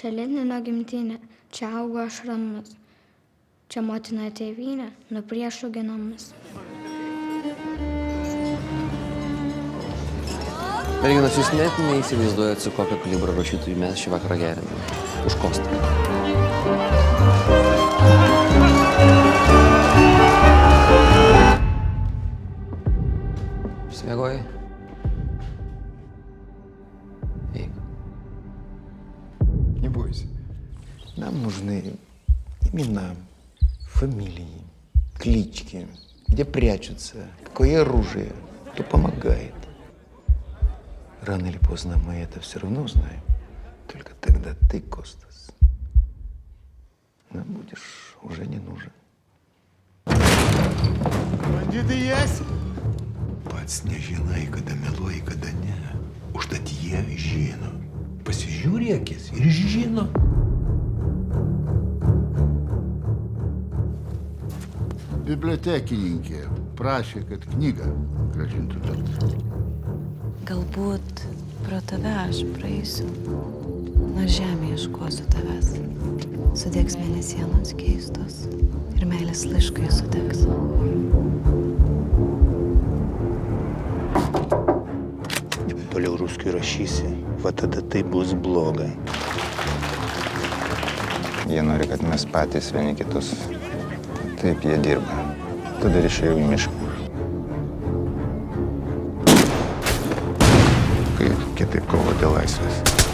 čia Lenino gimtinė, čia augo aš ramus. Čia motina tėvynė, nuo priešų ginamas. Merginos, jūs net neįsivaizduojat, su kokio kalibro rašytojų mes šį vakarą geriname. Už Kostą. Išsimiegojai? Eik. Не бойся. Нам нужны имена, фамилии, клички, где прячутся, какое оружие, кто помогает. Рано или поздно мы это все равно узнаем. Только тогда ты, Костас, нам будешь уже не нужен. Бандиты есть? Pats nežinai, kada meluoji, kada ne. Užtat jie žino. Pasižiūri akis ir žino. Bibliotekininkė prašė, kad knygą grąžintų tau. Galbūt pro tave aš praeisiu. Nuo žemė ieškosiu tavęs. Sudegs mėnesienos keistos ir meilės laiškai sudegs. Toliau ruskiui rašysi, va tada tai bus blogai. Jie nori, kad mes patys vieni kitus. Taip jie dirba. Tada ir išėjau į mišką. Kaip kitaip kovo dėl laisvės.